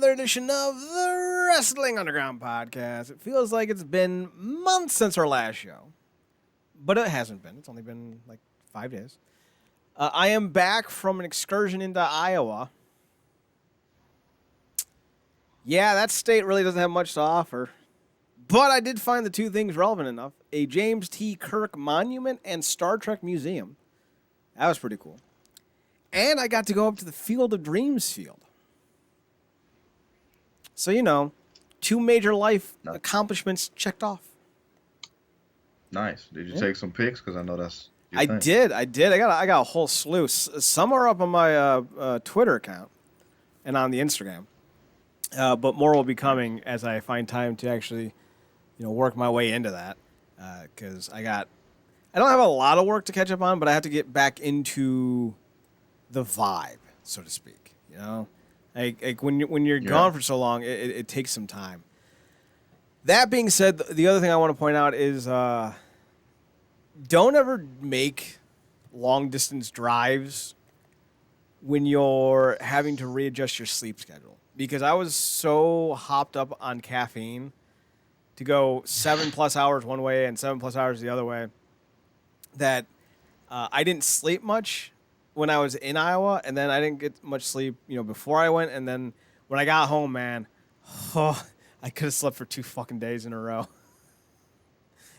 another edition of the Wrestling Underground Podcast. It feels like it's been months since our last show, but it hasn't been. It's only been like 5 days. I am back from an excursion into Iowa. Yeah, that state really doesn't have much to offer, but I did find the two things relevant enough: a James T. Kirk monument and Star Trek museum. That was pretty cool. And I got to go up to the Field of Dreams field. So, you know, 2 major life accomplishments checked off. Nice. Did you take some pics? Because I know that's your I thing. did. I got a whole slew. Some are up on my Twitter account and on the Instagram. But more will be coming as I find time to actually, work my way into that. Because I don't have a lot of work to catch up on, but I have to get back into the vibe, so to speak. Like when you're gone for so long, it takes some time. That being said, the other thing I want to point out is don't ever make long distance drives when you're having to readjust your sleep schedule. Because I was so hopped up on caffeine to go 7+ hours one way and 7+ hours the other way that I didn't sleep much when I was in Iowa, and then I didn't get much sleep, before I went, and then when I got home, man, I could have slept for 2 fucking days in a row.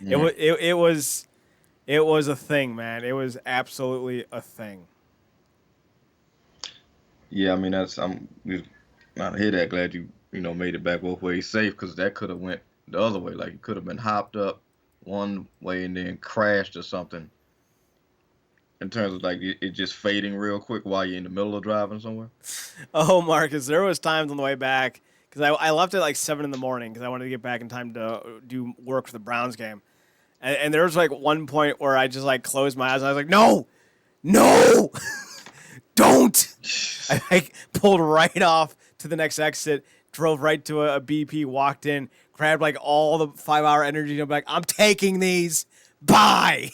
Yeah. It was a thing, man. It was absolutely a thing. Yeah, I mean I hear that. Glad you made it back both ways safe, because that could have went the other way. Like you could have been hopped up one way and then crashed or something. In terms of like it just fading real quick while you're in the middle of driving somewhere. Oh, Marcus, there was times on the way back because I left at like 7 in the morning because I wanted to get back in time to do work for the Browns game, and there was like one point where I just like closed my eyes and I was like, no, don't. I like pulled right off to the next exit, drove right to a BP, walked in, grabbed like all the 5-hour energy, and I'm like, I'm taking these. Bye.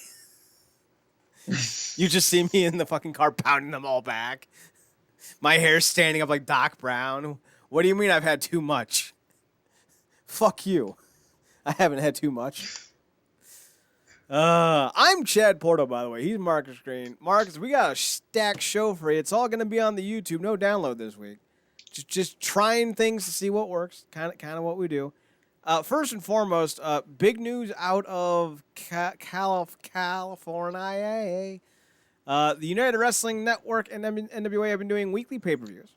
You just see me in the fucking car pounding them all back. My hair's standing up like Doc Brown. What do you mean I've had too much? Fuck you. I haven't had too much. I'm Chad Porto, by the way. He's Marcus Green. Marcus, we got a stacked show for you. It's all going to be on the YouTube. No download this week. Just trying things to see what works. Kind of what we do. First and foremost, big news out of California. The United Wrestling Network and NWA have been doing weekly pay-per-views.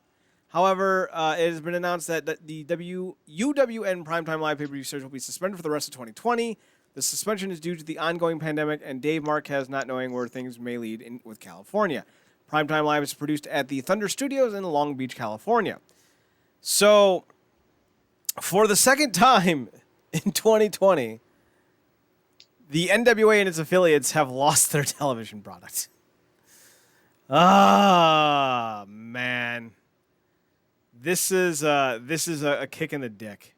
However, it has been announced that the UWN Primetime Live pay-per-view series will be suspended for the rest of 2020. The suspension is due to the ongoing pandemic and Dave Marquez not knowing where things may lead with California. Primetime Live is produced at the Thunder Studios in Long Beach, California. So, for the second time in 2020, the NWA and its affiliates have lost their television product. Ah, man. This is a kick in the dick.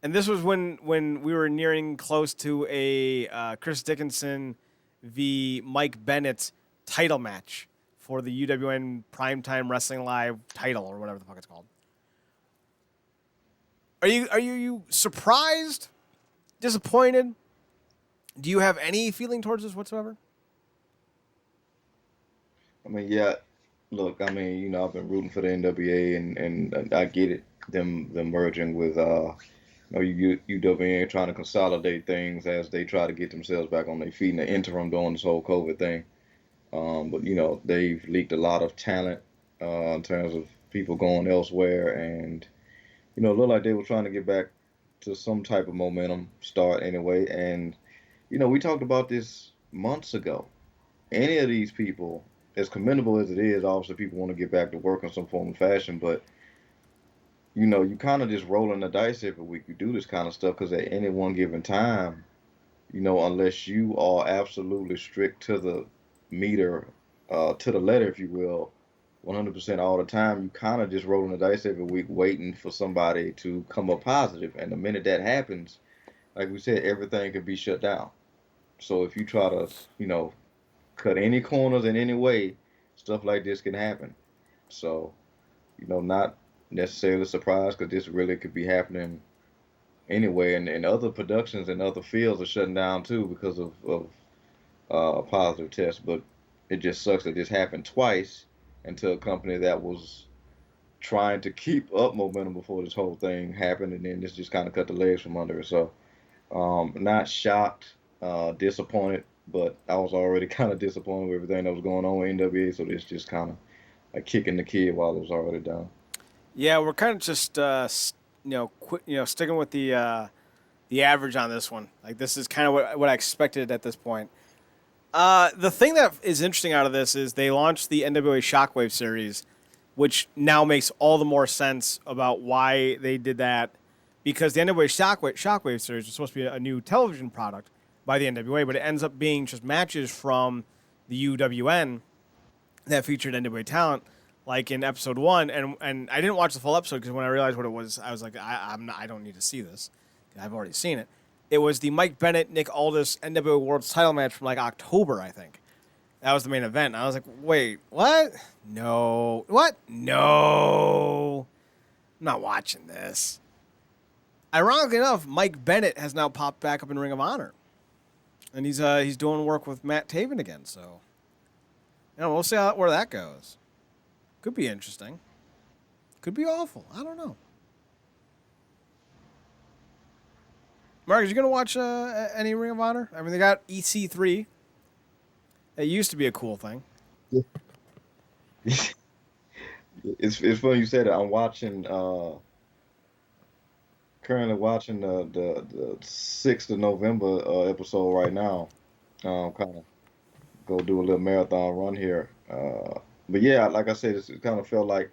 And this was when we were nearing close to a Chris Dickinson v. Mike Bennett title match for the UWN Primetime Wrestling Live title, or whatever the fuck it's called. Are you surprised? Disappointed? Do you have any feeling towards this whatsoever? I mean, yeah. Look, I mean, I've been rooting for the NWA, and I get it. Them merging with UWN, trying to consolidate things as they try to get themselves back on their feet in the interim during this whole COVID thing. But they've leaked a lot of talent in terms of people going elsewhere, and it looked like they were trying to get back to some type of momentum start anyway. And we talked about this months ago. Any of these people, as commendable as it is, obviously people want to get back to work in some form of fashion, but you kind of just rolling the dice every week. You do this kind of stuff because at any one given time, unless you are absolutely strict to the meter, to the letter, if you will, 100% all the time, you kind of just rolling the dice every week, waiting for somebody to come up positive. And the minute that happens, like we said, everything could be shut down. So if you try to, cut any corners in any way, stuff like this can happen. So, not necessarily surprised because this really could be happening anyway. And other productions and other fields are shutting down too because of positive tests. But it just sucks that this happened twice and to a company that was trying to keep up momentum before this whole thing happened, and then this just kind of cut the legs from under it. So, not shocked, disappointed, but I was already kind of disappointed with everything that was going on with NWA. So this just kind of like kicking the kid while it was already down. Yeah, we're kind of just sticking with the average on this one. Like this is kind of what I expected at this point. The thing that is interesting out of this is they launched the NWA Shockwave series, which now makes all the more sense about why they did that. Because the NWA Shockwave series was supposed to be a new television product by the NWA, but it ends up being just matches from the UWN that featured NWA talent, like in episode 1. And I didn't watch the full episode because when I realized what it was, I was like, I don't need to see this. I've already seen it. It was the Mike Bennett, Nick Aldis NWA World Title match from like October, I think. That was the main event. And I was like, wait, what? No. What? No. I'm not watching this. Ironically enough, Mike Bennett has now popped back up in Ring of Honor. And he's doing work with Matt Taven again. So, we'll see where that goes. Could be interesting. Could be awful. I don't know. Marcus, you going to watch any Ring of Honor? I mean, they got EC3. It used to be a cool thing. Yeah. It's funny you said that. I'm watching currently watching the 6th of November episode right now. Kind of go do a little marathon run here. But yeah, like I said, it kind of felt like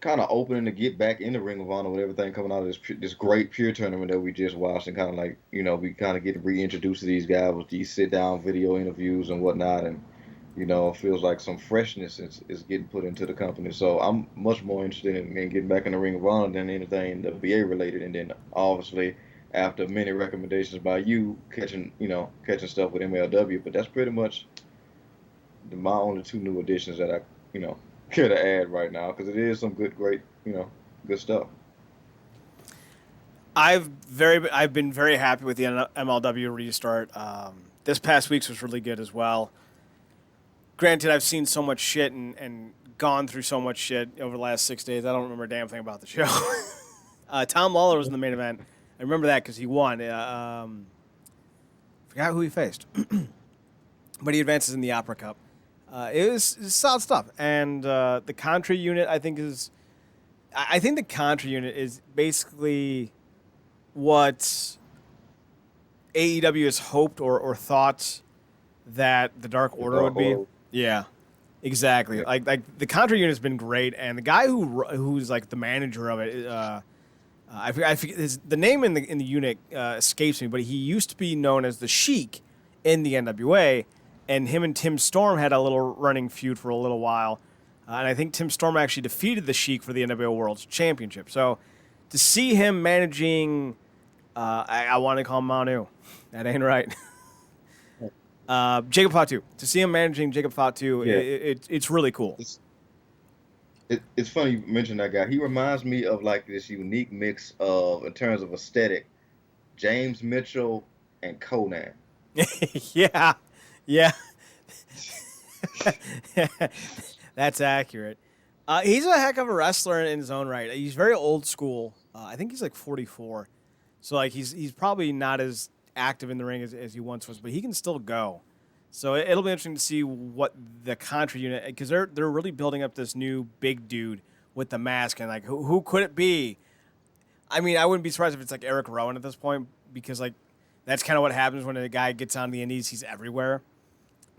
kind of opening to get back in the Ring of Honor with everything coming out of this great pure tournament that we just watched, and kind of like we kind of get reintroduced to these guys with these sit down video interviews and whatnot, and it feels like some freshness is getting put into the company. So I'm much more interested in getting back in the Ring of Honor than anything WBA related. And then obviously after many recommendations by you, catching stuff with MLW. But that's pretty much my only two new additions that I care to add right now, because it is some great good stuff. I've been very happy with the MLW restart. This past week's was really good as well. Granted, I've seen so much shit and gone through so much shit over the last 6 days. I don't remember a damn thing about the show. Tom Lawler was in the main event. I remember that because he won. Forgot who he faced, but he advances in the Opera Cup. It was solid stuff, and the Contra unit I think the Contra unit is basically what AEW has hoped or thought that the Dark Order would be. Yeah, exactly. Yeah. Like the Contra unit has been great, and the guy who's like the manager of it, I forget the name in the unit escapes me, but he used to be known as the Sheik in the NWA, and him and Tim Storm had a little running feud for a little while, and I think Tim Storm actually defeated the Sheik for the NWA World Championship. So to see him managing, I want to call him Manu, that ain't right. Jacob Fatu. To see him managing Jacob Fatu, yeah. It's really cool. It's funny you mentioned that guy. He reminds me of like this unique mix of, in terms of aesthetic, James Mitchell and Conan. Yeah. That's accurate. He's a heck of a wrestler in his own right. He's very old school. I think he's like 44. So like he's probably not as active in the ring as he once was, but he can still go. So it'll be interesting to see what the Contra unit, because they're really building up this new big dude with the mask, and like who could it be? I mean, I wouldn't be surprised if it's like Eric Rowan at this point, because like that's kind of what happens when a guy gets on the indies. He's everywhere.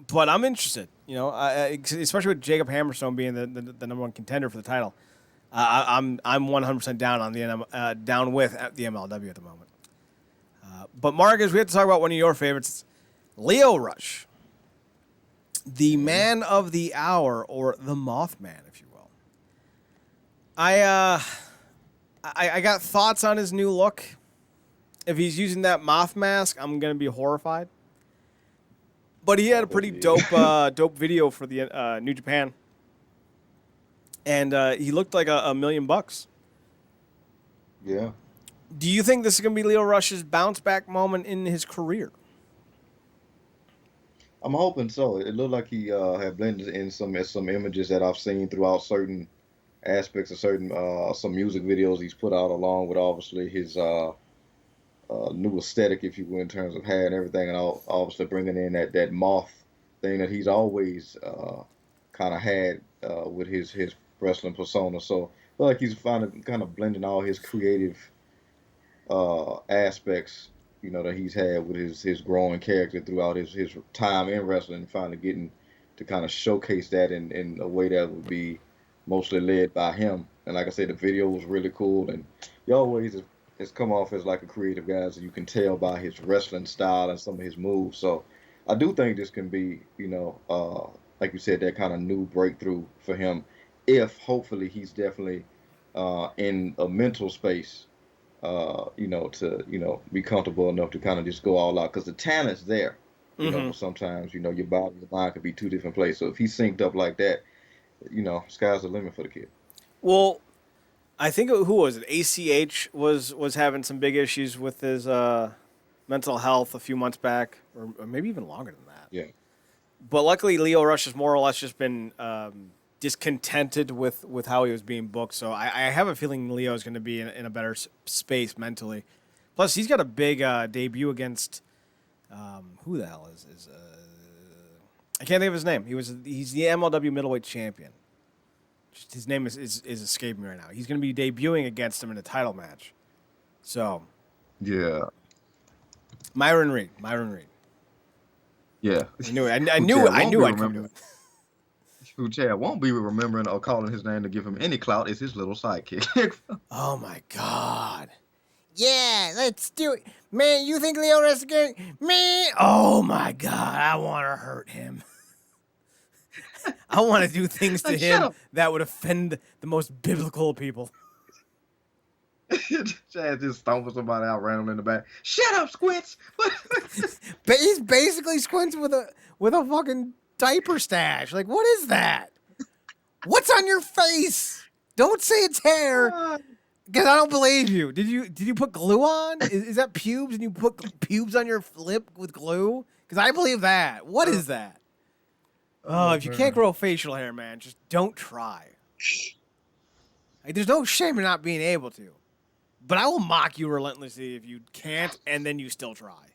But I'm interested, especially with Jacob Hammerstone being the number one contender for the title. I'm 100% down on down with the MLW at the moment. But Marcus, we have to talk about one of your favorites, Lio Rush, the man of the hour, or the Mothman, if you will. I got thoughts on his new look. If he's using that moth mask, I'm gonna be horrified. But he had a pretty dope video for the New Japan, and he looked like $1 million. Yeah. Do you think this is going to be Lio Rush's bounce back moment in his career? I'm hoping so. It looked like he had blended in some images that I've seen throughout certain aspects of certain some music videos he's put out, along with obviously his new aesthetic, if you will, in terms of hair and everything, and obviously bringing in that moth thing that he's always kind of had with his wrestling persona. So I feel like he's finding kind of blending all his creative aspects, that he's had with his growing character throughout his time in wrestling, and finally getting to kind of showcase that in a way that would be mostly led by him. And like I said, the video was really cool, and he always has come off as like a creative guy, so you can tell by his wrestling style and some of his moves. So I do think this can be, like you said, that kind of new breakthrough for him, if hopefully he's definitely in a mental space to be comfortable enough to kind of just go all out, because the talent's there, Mm-hmm. but sometimes your body and your mind could be two different places. So if he's synced up like that, sky's the limit for the kid. Well, I think who was it? ACH was having some big issues with his mental health a few months back, or maybe even longer than that. Yeah, But luckily, Lio Rush has more or less just been discontented with how he was being booked. So I have a feeling Leo is going to be in a better space mentally. Plus, he's got a big debut against who the hell is I can't think of his name. He's the MLW middleweight champion. Just his name is escaping me right now. He's going to be debuting against him in a title match. So yeah, Myron Reed. yeah. I knew it. I Who knew Chad it. I won't knew be I'd come to remembering. it. Who Chad won't be remembering or calling his name to give him any clout is his little sidekick. Oh my God. Yeah, let's do it. Man, you think Lio Rush is good? Me? Oh my God, I want to hurt him. I want to do things to Like, shut him up. that would offend the most biblical people. Chad just stomping somebody out random in the back. Shut up, Squints. He's basically Squints with a fucking diaper stash. Like, what is that? What's on your face? Don't say it's hair, because I don't believe you. Did you put glue on? Is that pubes and you put pubes on your lip with glue? Because I believe that. What is that? Oh, if you can't grow facial hair, man, just don't try. Like, there's no shame in not being able to. But I will mock you relentlessly if you can't and then you still try.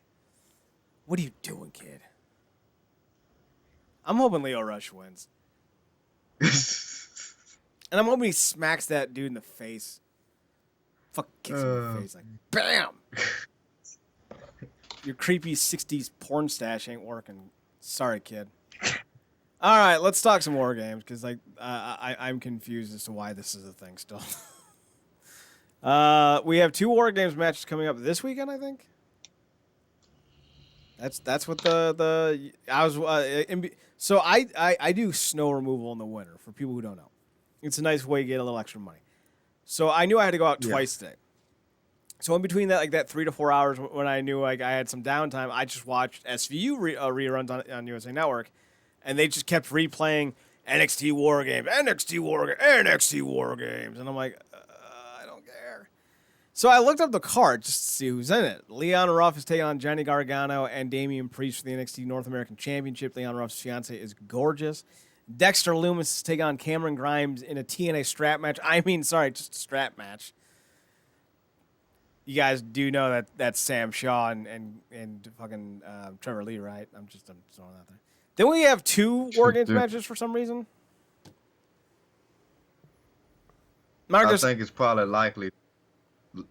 What are you doing, kid? I'm hoping Lio Rush wins. And I'm hoping he smacks that dude in the face. Fuck, kicks him in the face. Like, bam! Your creepy 60s porn stash ain't working. Sorry, kid. All right, let's talk some War Games, because I'm confused as to why this is a thing still. We have 2 War Games matches coming up this weekend, I think. That's what I was so I do snow removal in the winter for people who don't know. It's a nice way to get a little extra money. So I knew I had to go out twice today. So in between that, like that 3 to 4 hours when I knew like I had some downtime, I just watched SVU reruns on USA Network, and they just kept replaying NXT War Games, NXT War Games, NXT War Games, and I'm like, I don't care. So I looked up the card just to see who's in it. Leon Ruff is taking on Johnny Gargano and Damian Priest for the NXT North American Championship. Leon Ruff's fiance is gorgeous. Dexter Lumis is taking on Cameron Grimes in a TNA strap match. Just a strap match. You guys do know that that's Sam Shaw and fucking Trevor Lee, right? I'm throwing that there. Then we have 2 War Games matches for some reason. Marcus, I think it's probably likely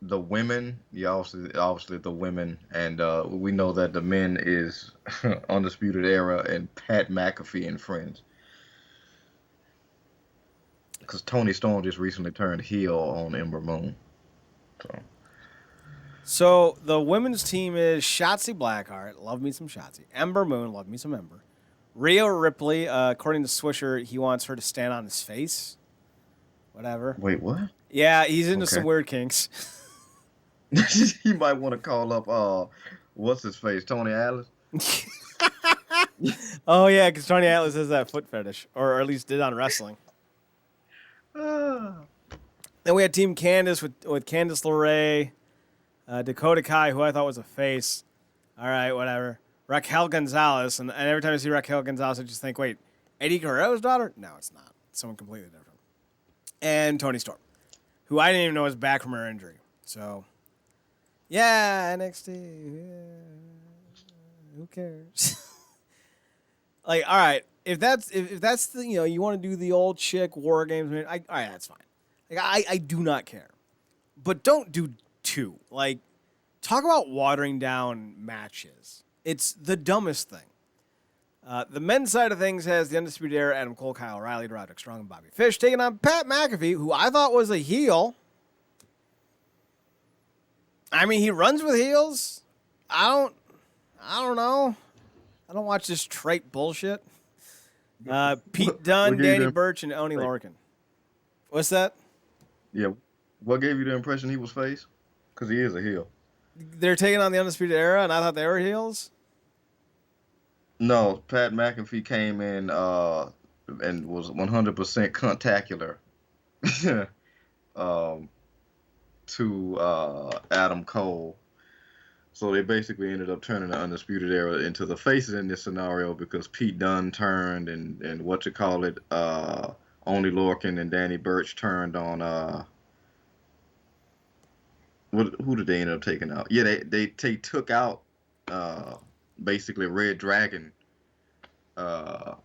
the women. Yeah, obviously the women, and we know that the men is Undisputed Era and Pat McAfee and friends. Because Tony Storm just recently turned heel on Ember Moon. So the women's team is Shotzi Blackheart, love me some Shotzi. Ember Moon, love me some Ember. Rhea Ripley, according to Swisher, he wants her to stand on his face. Whatever. Wait, what? Yeah, he's into some weird kinks. He might want to call up, what's his face, Tony Atlas? Oh, yeah, because Tony Atlas has that foot fetish, or at least did on wrestling. Then we had Team Candice with Candice LeRae, Dakota Kai, who I thought was a face. All right, whatever. Raquel Gonzalez, and every time I see Raquel Gonzalez, I just think, wait, Eddie Guerrero's daughter? No, it's not. It's someone completely different. And Toni Storm, who I didn't even know was back from her injury. So, yeah, NXT. Yeah, who cares? Like, all right, if that's the you want to do the old chick War Games, all right, that's fine. Like, I do not care, but don't do two. Like, talk about watering down matches. It's the dumbest thing. The men's side of things has the Undisputed Era, Adam Cole, Kyle O'Reilly, Roderick Strong, and Bobby Fish taking on Pat McAfee, who I thought was a heel. I mean, he runs with heels. I don't know. I don't watch this trite bullshit. Pete Dunne, Danny Burch, and Oni Lorcan. What's that? Yeah. What gave you the impression he was face? Because he is a heel. They're taking on the Undisputed Era, and I thought they were heels? No, Pat McAfee came in and was 100% cuntacular to Adam Cole. So they basically ended up turning the Undisputed Era into the faces in this scenario because Pete Dunne turned and Only Lorcan and Danny Burch turned on who did they end up taking out? Yeah, they took out basically Red Dragon to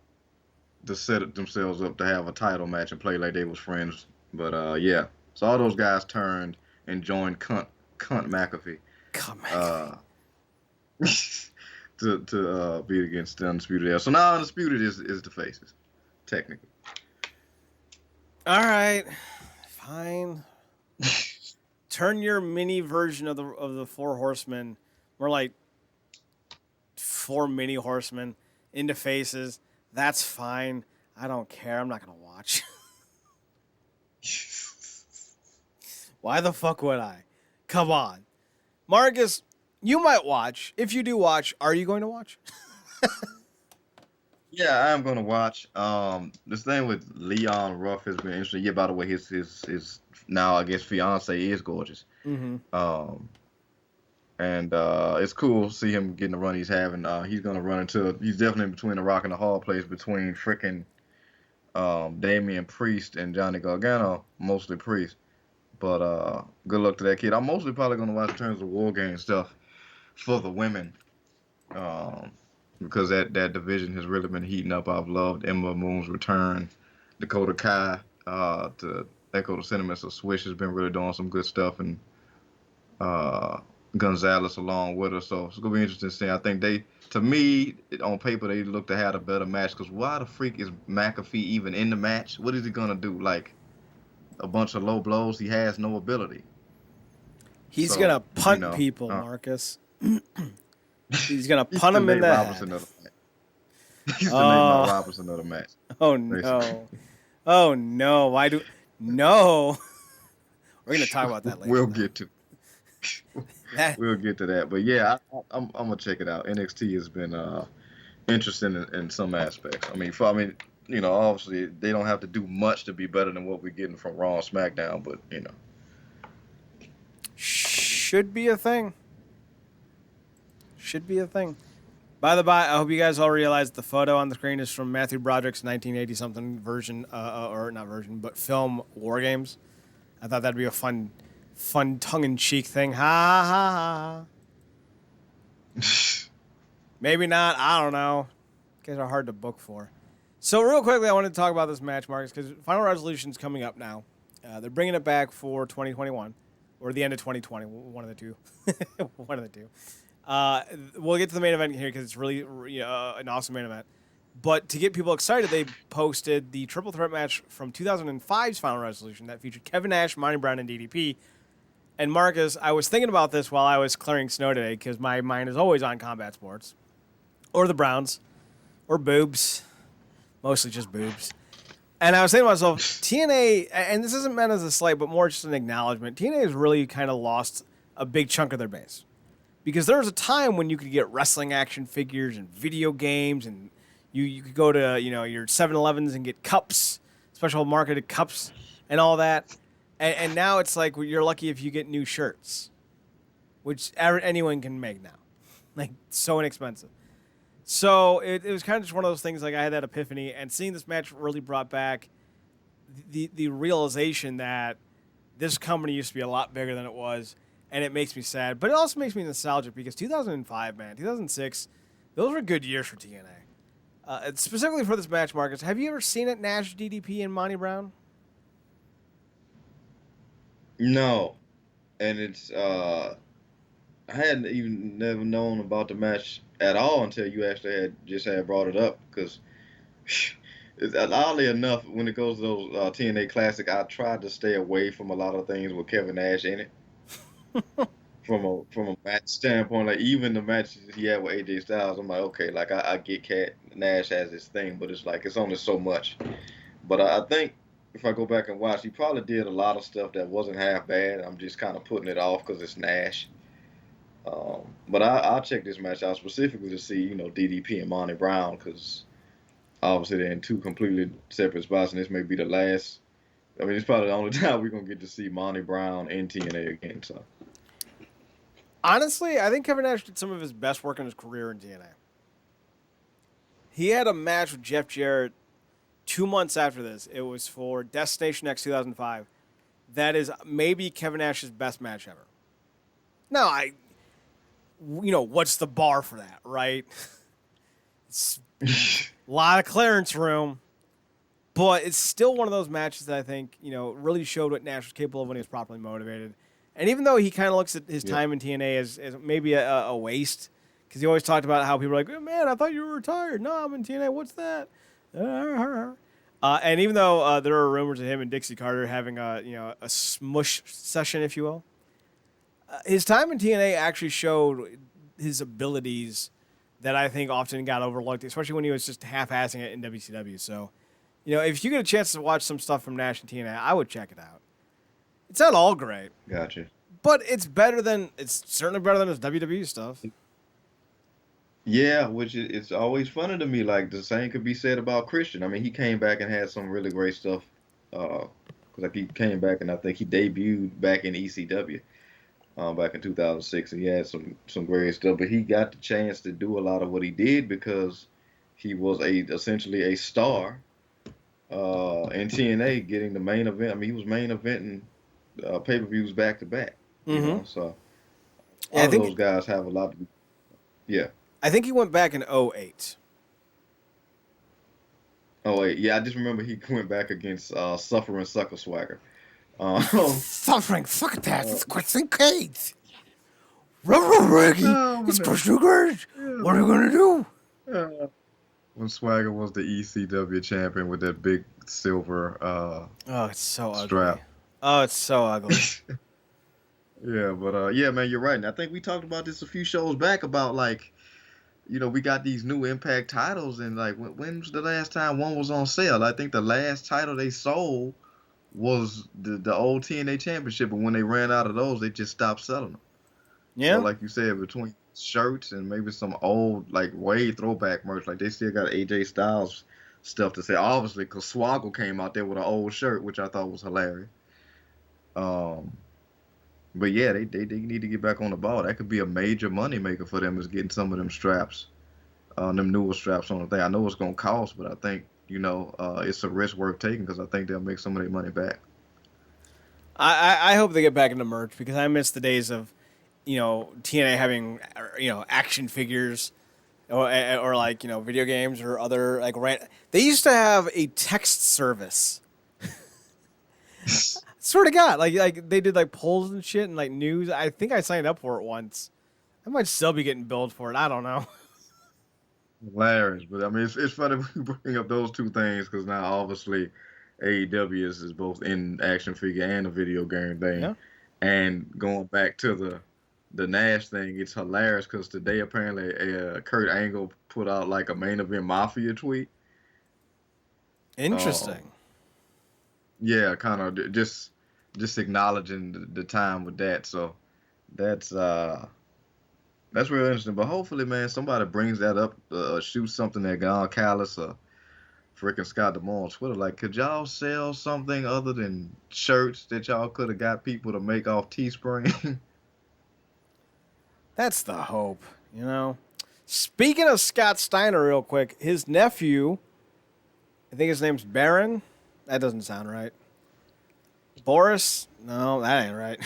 set themselves up to have a title match and play like they was friends. But yeah, so all those guys turned and joined Cunt McAfee. To beat against the Undisputed Era. So now Undisputed is the faces, technically. All right, fine. Turn your mini version of the Four Horsemen, more like 4 mini horsemen, into faces. That's fine. I don't care. I'm not gonna watch. Why the fuck would I? Come on, Marcus. You might watch. If you do watch, are you going to watch? Yeah, I am going to watch. This thing with Leon Ruff has been interesting. Yeah, by the way, his now I guess fiance is gorgeous. Mm-hmm. And it's cool to see him getting the run he's having. He's going to run into. He's definitely between a rock and a hard place between freaking Damian Priest and Johnny Gargano, mostly Priest. But good luck to that kid. I'm mostly probably going to watch in terms of War Games stuff for the women, because that division has really been heating up. I've loved Ember Moon's return. Dakota Kai to echo the sentiments of Swish has been really doing some good stuff, and Gonzalez along with her. So it's gonna be interesting to see. I think to me, on paper, they look to have a better match. Because why the freak is McAfee even in the match? What is he gonna do? Like a bunch of low blows? He has no ability. He's gonna punt people, Marcus. He's gonna punt him in the head. He's the Nate Robinson of the match. Oh no! Basically. Oh no! Why do no? We're gonna talk about that later. We'll get to that. But yeah, I'm gonna check it out. NXT has been interesting in some aspects. I mean, obviously they don't have to do much to be better than what we're getting from Raw and SmackDown, but should be a thing. Should be a thing. By the by, I hope you guys all realize the photo on the screen is from Matthew Broderick's 1980-something version, or not version, but film War Games. I thought that'd be a fun tongue-in-cheek thing. Ha ha ha. Maybe not. I don't know. You guys are hard to book for. So real quickly, I wanted to talk about this match, Marcus, because Final Resolution's coming up now. They're bringing it back for 2021, or the end of 2020, one of the two. One of the two. We'll get to the main event here because it's really an awesome main event. But to get people excited, they posted the triple threat match from 2005's Final Resolution that featured Kevin Nash, Monty Brown, and DDP. And Marcus, I was thinking about this while I was clearing snow today because my mind is always on combat sports. Or the Browns. Or boobs. Mostly just boobs. And I was thinking to myself, TNA, and this isn't meant as a slight, but more just an acknowledgement, TNA has really kind of lost a big chunk of their base. Because there was a time when you could get wrestling action figures and video games, and you could go to your 7-Elevens and get cups, special marketed cups, and all that. And now it's like you're lucky if you get new shirts, which anyone can make now. Like, so inexpensive. So it was kind of just one of those things. Like, I had that epiphany, and seeing this match really brought back the realization that this company used to be a lot bigger than it was, and it makes me sad. But it also makes me nostalgic because 2005, man, 2006, those were good years for TNA. Specifically for this match, Marcus, have you ever seen it, Nash, DDP, and Monty Brown? No, and I hadn't even never known about the match at all until you actually had brought it up because it's oddly enough when it goes to those TNA Classic, I tried to stay away from a lot of things with Kevin Nash in it. From a match standpoint, like even the matches he had with AJ Styles, I'm like, okay, like I get Cat Nash has his thing, but it's like it's only so much. But I think if I go back and watch, he probably did a lot of stuff that wasn't half bad. I'm just kind of putting it off because it's Nash. But I'll check this match out specifically to see, DDP and Monty Brown because obviously they're in two completely separate spots, and this may be the last. I mean, it's probably the only time we're gonna get to see Monty Brown in TNA again. So Honestly, I think Kevin Nash did some of his best work in his career in TNA. He had a match with Jeff Jarrett 2 months after this. It was for Destination X 2005. That is maybe Kevin Nash's best match ever. Now, what's the bar for that, right? It's a lot of clearance room, but it's still one of those matches that I think, really showed what Nash was capable of when he was properly motivated. And even though he kind of looks at his time in TNA as maybe a waste, because he always talked about how people are like, oh, man, I thought you were retired. No, I'm in TNA. What's that? And even though there are rumors of him and Dixie Carter having a smush session, if you will, his time in TNA actually showed his abilities that I think often got overlooked, especially when he was just half-assing it in WCW. So, if you get a chance to watch some stuff from Nash and TNA, I would check it out. It's not all great. Gotcha. But it's certainly better than his WWE stuff. Yeah, which it's always funny to me. Like the same could be said about Christian. I mean, he came back and had some really great stuff. Because like he came back and I think he debuted back in ECW back in 2006, and he had some great stuff. But he got the chance to do a lot of what he did because he was essentially a star in TNA, getting the main event. I mean, he was main eventing pay-per-views back to back. So Yeah, all of those guys have a lot to be. Yeah. I think he went back in 2008. Oh wait, yeah, I just remember he went back against Suffering Sucker Swagger. Suffering, fuck that. It's Christian Cage. Reggie, it's Christian Cage. What are you going to do? When Swagger was the ECW champion with that big silver it's so strap. Ugly. Oh, it's so ugly. Yeah, but yeah, man, you're right. And I think we talked about this a few shows back about like, we got these new Impact titles, and like, when was the last time one was on sale? I think the last title they sold was the old TNA Championship, but when they ran out of those, they just stopped selling them. Yeah. So like you said, between shirts and maybe some old like way throwback merch, like they still got AJ Styles stuff to say. Obviously, because Swoggle came out there with an old shirt, which I thought was hilarious. But yeah, they need to get back on the ball. That could be a major money maker for them, is getting some of them straps, them newer straps on the thing. I know it's gonna cost, but I think it's a risk worth taking because I think they'll make some of their money back. I hope they get back into merch because I miss the days of, TNA having, action figures or like, video games or other like They used to have a text service. Swear to God, like they did like polls and shit and like news. I think I signed up for it once. I might still be getting billed for it. I don't know. Hilarious, but I mean it's funny we bring up those two things because now obviously AEW is both in action figure and a video game thing. Yeah. And going back to the Nash thing, it's hilarious because today apparently Kurt Angle put out like a main event Mafia tweet. Interesting. Yeah, kind of just acknowledging the time with that. So that's real interesting. But hopefully, man, somebody brings that up, shoots something at Gon Callis, freaking Scott Demore on Twitter, like, could y'all sell something other than shirts that y'all could have got people to make off Teespring? That's the hope, you know. Speaking of Scott Steiner, real quick, his nephew, I think his name's Baron. That doesn't sound right. Boris? No, that ain't right.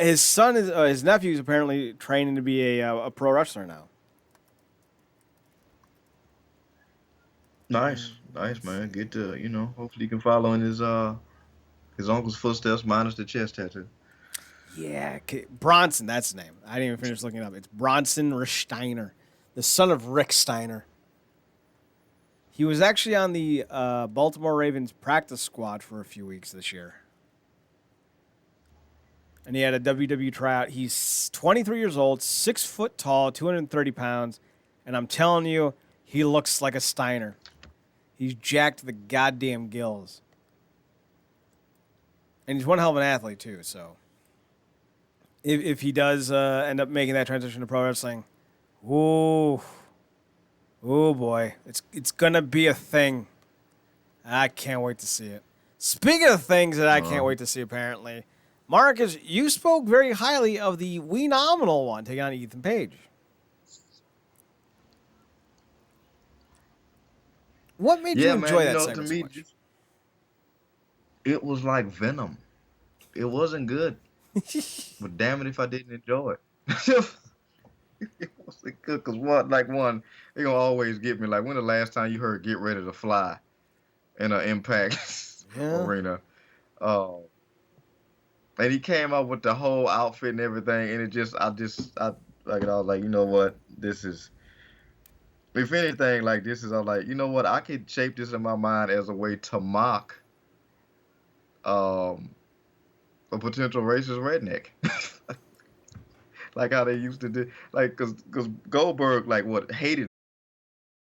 His son is his nephew is apparently training to be a pro wrestler now. Nice, nice, man. Get to, hopefully you can follow in his uncle's footsteps minus the chest tattoo. Yeah, Bronson, that's his name. I didn't even finish looking it up. It's Bronson Steiner, the son of Rick Steiner. He was actually on the Baltimore Ravens practice squad for a few weeks this year. And he had a WWE tryout. He's 23 years old, 6 foot tall, 230 pounds. And I'm telling you, he looks like a Steiner. He's jacked to the goddamn gills. And he's one hell of an athlete, too. So if he does end up making that transition to pro wrestling, ooh boy, it's going to be a thing. I can't wait to see it. Speaking of things that I can't wait to see, apparently, Marcus, you spoke very highly of the We Nominal one taking on Ethan Page. What made you enjoy that segment so much? It was like Venom. It wasn't good, but damn it if I didn't enjoy it. It wasn't good because they gonna always get me. Like, when the last time you heard "Get Ready to Fly" in an Impact arena? And he came out with the whole outfit and everything, and I was like, you know what, this is. If anything, like, this is, I'm like, you know what, I could shape this in my mind as a way to mock um a potential racist redneck. Like how they used to do, like, because Goldberg, like, what, hated